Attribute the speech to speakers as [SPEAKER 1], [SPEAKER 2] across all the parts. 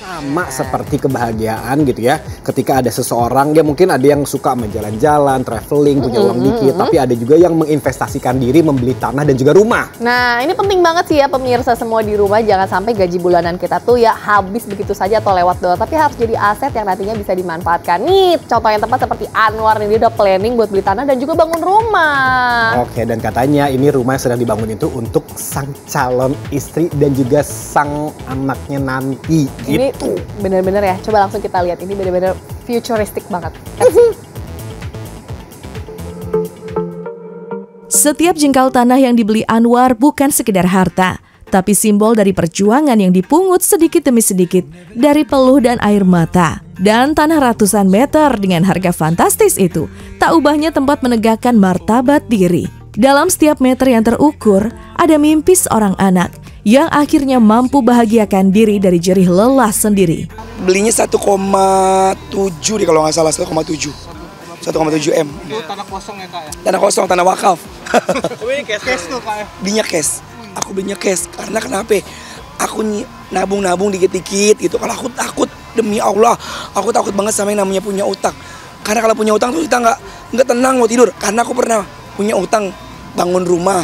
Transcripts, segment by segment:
[SPEAKER 1] Sama seperti kebahagiaan gitu ya, ketika ada seseorang, dia mungkin ada yang suka menjalan-jalan, traveling, punya uang dikit, tapi ada juga yang menginvestasikan diri, membeli tanah dan juga rumah.
[SPEAKER 2] Nah, ini penting banget sih ya pemirsa semua di rumah, jangan sampai gaji bulanan kita tuh ya habis begitu saja atau lewat doang, tapi harus jadi aset yang nantinya bisa dimanfaatkan. Nih, contoh yang tepat seperti Anwar nih, dia udah planning buat beli tanah dan juga bangun rumah.
[SPEAKER 1] Oke, dan katanya ini rumah yang sedang dibangun itu untuk sang calon istri dan juga sang anaknya nanti.
[SPEAKER 2] Ini
[SPEAKER 1] gitu.
[SPEAKER 2] bener-bener ya, coba langsung kita lihat, ini bener-bener futuristik banget.
[SPEAKER 3] Setiap jengkal tanah yang dibeli Anwar bukan sekedar harta, tapi simbol dari perjuangan yang dipungut sedikit demi sedikit dari peluh dan air mata. Dan tanah ratusan meter dengan harga fantastis itu tak ubahnya tempat menegakkan martabat diri. Dalam setiap meter yang terukur, ada mimpi seorang anak yang akhirnya mampu bahagiakan diri dari jerih lelah sendiri.
[SPEAKER 4] Belinya 1,7 deh kalau nggak salah, 1,7 M.
[SPEAKER 5] Itu tanah kosong ya kak ya?
[SPEAKER 4] Tanah kosong, tanah wakaf.
[SPEAKER 5] Ini cash tuh kak ya?
[SPEAKER 4] Belinya cash. Aku belinya cash karena kenapa? Aku nabung dikit-dikit gitu. Kalau aku takut, demi Allah, aku takut banget sama yang namanya punya utang. Karena kalau punya utang tuh kita nggak tenang mau tidur. Karena aku pernah punya utang bangun rumah,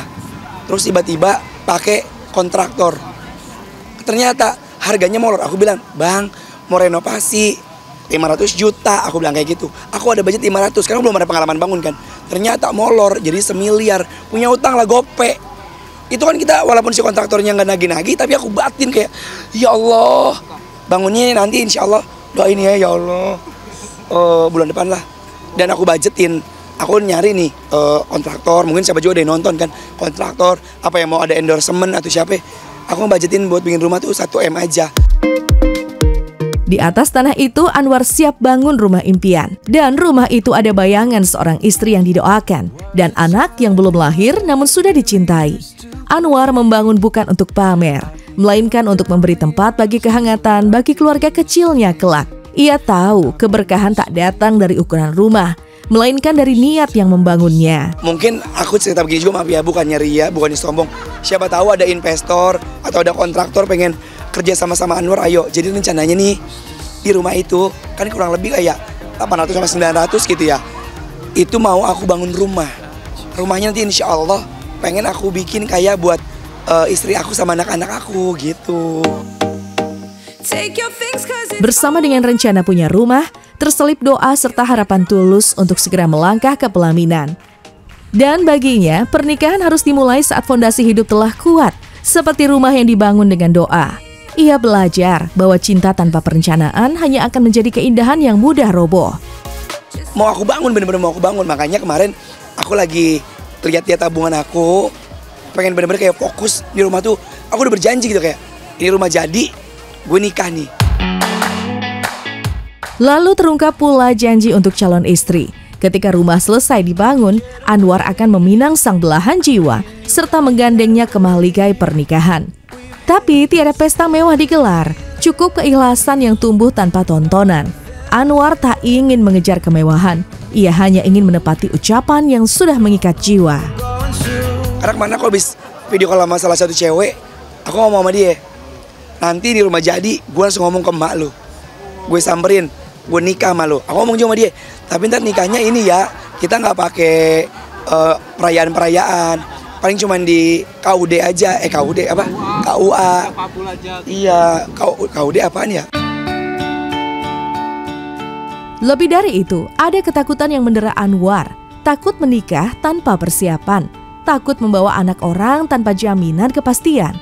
[SPEAKER 4] terus tiba-tiba pakai kontraktor. Ternyata harganya molor. Aku bilang, bang, mau renovasi 500 juta. Aku bilang kayak gitu. Aku ada budget 500, karena belum ada pengalaman bangun kan. Ternyata molor, jadi semiliar. Punya utang lah, gope. Itu kan kita, walaupun si kontraktornya nggak nagih-nagih, tapi aku batin kayak, ya Allah, bangunnya nanti insya Allah, doain ya Allah, bulan depan lah. Dan aku budgetin. Aku nyari nih kontraktor, mungkin siapa juga ada yang nonton kan, kontraktor, apa yang mau ada endorsement atau siapa, aku ngebudgetin buat bikin rumah tuh 1 M aja.
[SPEAKER 3] Di atas tanah itu Anwar siap bangun rumah impian. Dan rumah itu ada bayangan seorang istri yang didoakan dan anak yang belum lahir namun sudah dicintai. Anwar membangun bukan untuk pamer, melainkan untuk memberi tempat bagi kehangatan bagi keluarga kecilnya kelak. Ia tahu keberkahan tak datang dari ukuran rumah, melainkan dari niat yang membangunnya.
[SPEAKER 4] Mungkin aku cerita begini juga, maaf ya, bukannya ria, bukannya sombong. Siapa tahu ada investor atau ada kontraktor pengen kerja sama-sama Anwar, ayo. Jadi rencananya nih, di rumah itu, kan kurang lebih kayak 800 sampai 900 gitu ya. Itu mau aku bangun rumah. Rumahnya nanti insya Allah pengen aku bikin kayak buat istri aku sama anak-anak aku gitu.
[SPEAKER 3] Bersama dengan rencana punya rumah, terselip doa serta harapan tulus untuk segera melangkah ke pelaminan. Dan baginya, pernikahan harus dimulai saat fondasi hidup telah kuat, seperti rumah yang dibangun dengan doa. Ia belajar bahwa cinta tanpa perencanaan hanya akan menjadi keindahan yang mudah roboh.
[SPEAKER 4] Mau aku bangun, bener-bener mau aku bangun. Makanya kemarin aku lagi lihat-lihat tabungan aku, pengen bener-bener kayak fokus di rumah tuh. Aku udah berjanji gitu kayak, ini rumah jadi, gue nikah nih.
[SPEAKER 3] Lalu terungkap pula janji untuk calon istri. Ketika rumah selesai dibangun, Anwar akan meminang sang belahan jiwa serta menggandengnya ke mahligai pernikahan. Tapi tiada pesta mewah digelar, cukup keikhlasan yang tumbuh tanpa tontonan. Anwar tak ingin mengejar kemewahan, ia hanya ingin menepati ucapan yang sudah mengikat jiwa.
[SPEAKER 4] Karena kemana aku habis video call sama salah satu cewek, aku ngomong sama dia, nanti di rumah jadi gue langsung ngomong ke emak lu, gue samperin, gue nikah sama lu. Aku ngomong juga sama dia, tapi ntar nikahnya ini ya, kita nggak pakai perayaan-perayaan, paling cuman di KUD aja, KUD apa? KUA. Iya, KUD apaan ya?
[SPEAKER 3] Lebih dari itu, ada ketakutan yang mendera Anwar, takut menikah tanpa persiapan, takut membawa anak orang tanpa jaminan kepastian.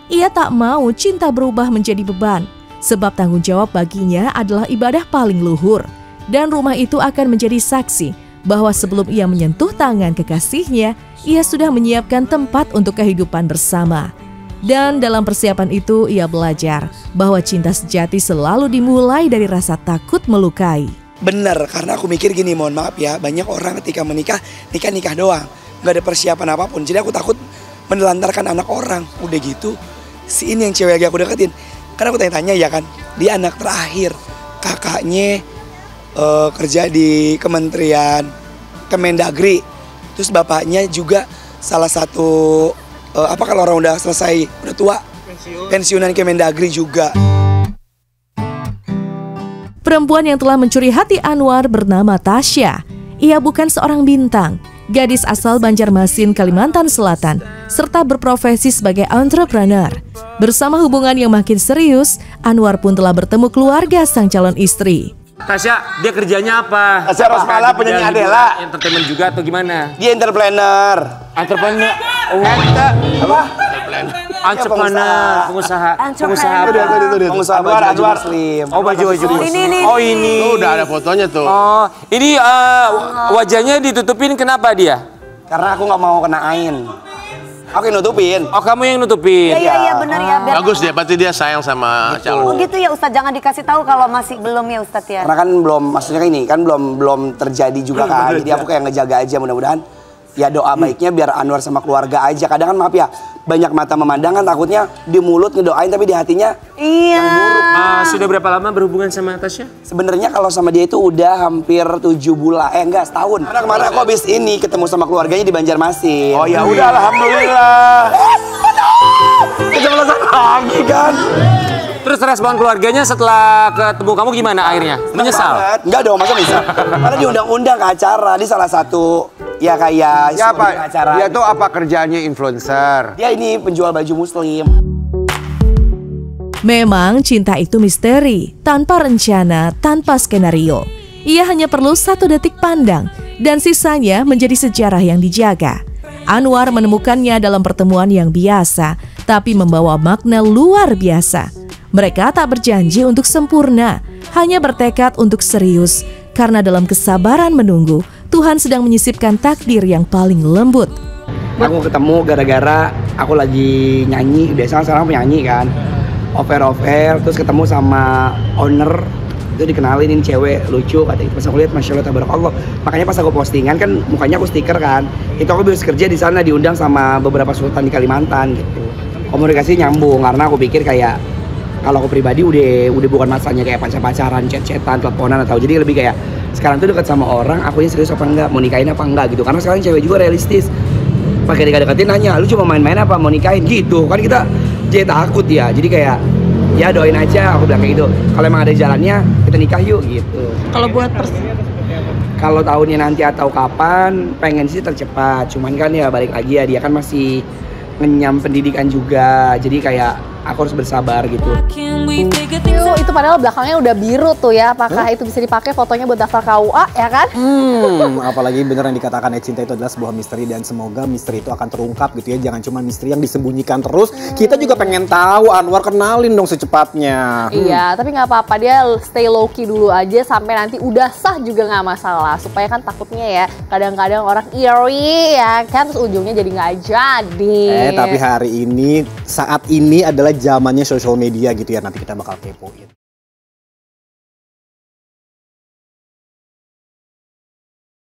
[SPEAKER 3] Ia tak mau cinta berubah menjadi beban, sebab tanggung jawab baginya adalah ibadah paling luhur. Dan rumah itu akan menjadi saksi bahwa sebelum ia menyentuh tangan kekasihnya, ia sudah menyiapkan tempat untuk kehidupan bersama. Dan dalam persiapan itu ia belajar bahwa cinta sejati selalu dimulai dari rasa takut melukai.
[SPEAKER 4] Bener, karena aku mikir gini, mohon maaf ya, banyak orang ketika menikah, nikah doang, gak ada persiapan apapun. Jadi aku takut menelantarkan anak orang. Udah gitu, si ini yang cewek lagi aku deketin, karena aku tanya-tanya ya kan, dia anak terakhir, kakaknya kerja di Kementerian Kemendagri, terus bapaknya juga salah satu kalau orang udah selesai, udah tua, pensiunan Kemendagri juga.
[SPEAKER 3] Perempuan yang telah mencuri hati Anwar bernama Tasya. Ia bukan seorang bintang, gadis asal Banjarmasin, Kalimantan Selatan, serta berprofesi sebagai entrepreneur. Bersama hubungan yang makin serius, Anwar pun telah bertemu keluarga sang calon istri.
[SPEAKER 6] Tasya, dia kerjanya apa?
[SPEAKER 7] Tasya Rosmala, penyanyi Adela.
[SPEAKER 6] Entertainment juga atau gimana?
[SPEAKER 7] Dia entrepreneur.
[SPEAKER 6] Entrepreneur. Oh,
[SPEAKER 7] Apa?
[SPEAKER 6] entrepreneur, pengusaha apa?
[SPEAKER 7] Pengusaha baju muslim.
[SPEAKER 6] Oh, baju muslim. Oh, ini.
[SPEAKER 8] Oh, udah ada fotonya tuh.
[SPEAKER 6] Oh, ini wajahnya ditutupin kenapa dia?
[SPEAKER 7] Karena aku nggak mau kena ain. Aku yang nutupin.
[SPEAKER 6] Oh, kamu yang nutupin.
[SPEAKER 9] Iya benar ya.
[SPEAKER 8] Bagus dia, berarti dia sayang sama calon.
[SPEAKER 9] Oh gitu ya Ustadz, jangan dikasih tahu kalau masih belum ya Ustadz ya.
[SPEAKER 7] Karena kan belum, maksudnya ini kan belum terjadi juga kan. Jadi aku kayak ngejaga aja, mudah-mudahan ya doa baiknya biar Anwar sama keluarga aja. Kadang kan maaf ya, banyak mata memandang kan takutnya di mulut ngedoain tapi di hatinya yang buruk.
[SPEAKER 6] Sudah berapa lama berhubungan sama Tasya?
[SPEAKER 7] Sebenarnya kalau sama dia itu udah hampir 7 bulan, enggak setahun. Karena kemarin aku habis ini ketemu sama keluarganya di Banjarmasin.
[SPEAKER 8] Oh ya udah, alhamdulillah.
[SPEAKER 7] Kecemasan lagi kan.
[SPEAKER 6] Terus respon keluarganya setelah ketemu kamu gimana akhirnya? Menyesal?
[SPEAKER 7] Enggak dong, masa bisa? Karena diundang-undang ke acara, di salah satu ya kayak
[SPEAKER 8] Ya apa?
[SPEAKER 7] acara.
[SPEAKER 8] Dia tuh apa kerjanya influencer?
[SPEAKER 7] Dia ini penjual baju muslim.
[SPEAKER 3] Memang cinta itu misteri, tanpa rencana, tanpa skenario. Ia hanya perlu 1 detik pandang, dan sisanya menjadi sejarah yang dijaga. Anwar menemukannya dalam pertemuan yang biasa, tapi membawa makna luar biasa. Mereka tak berjanji untuk sempurna, hanya bertekad untuk serius, karena dalam kesabaran menunggu, Tuhan sedang menyisipkan takdir yang paling lembut.
[SPEAKER 7] Aku ketemu gara-gara aku lagi nyanyi, biasanya sekarang penyanyi kan. Over, terus ketemu sama owner, itu dikenalin ini cewek lucu, katanya pas aku lihat Masya Allah tabarakallah. Makanya pas aku postingan kan mukanya aku stiker kan, itu aku bisa kerja di sana, diundang sama beberapa sultan di Kalimantan gitu. Komunikasi nyambung karena aku pikir kayak kalau aku pribadi udah bukan masanya kayak pacaran, chat-chatan, teleponan atau jadi lebih kayak sekarang tuh dekat sama orang, akunya serius apa enggak, mau nikahin apa enggak gitu. Karena sekarang cewek juga realistis, pakai deketin nanya, lu cuma main-main apa mau nikahin gitu kan, kita jadi takut ya. Jadi kayak ya doain aja, aku bilang kayak gitu. Kalau emang ada jalannya kita nikah yuk gitu.
[SPEAKER 9] Kalau buat
[SPEAKER 7] Kalau tahunnya nanti atau kapan, pengen sih tercepat. Cuman kan ya balik lagi ya, dia kan masih ngenyam pendidikan juga. Jadi kayak aku harus bersabar gitu.
[SPEAKER 2] Itu padahal belakangnya udah biru tuh ya. Apakah itu bisa dipakai fotonya buat daftar KUA ya kan?
[SPEAKER 1] Apalagi bener yang dikatakan ya, cinta itu adalah sebuah misteri dan semoga misteri itu akan terungkap gitu ya. Jangan cuma misteri yang disembunyikan terus. Kita juga pengen tahu, Anwar kenalin dong secepatnya.
[SPEAKER 2] Iya, tapi nggak apa-apa, dia stay low key dulu aja sampai nanti udah sah juga nggak masalah. Supaya kan takutnya ya kadang-kadang orang iri ya kan, terus ujungnya jadi nggak jadi.
[SPEAKER 1] Tapi hari ini, saat ini adalah zamannya sosial media gitu ya. Nanti kita bakal kepoin.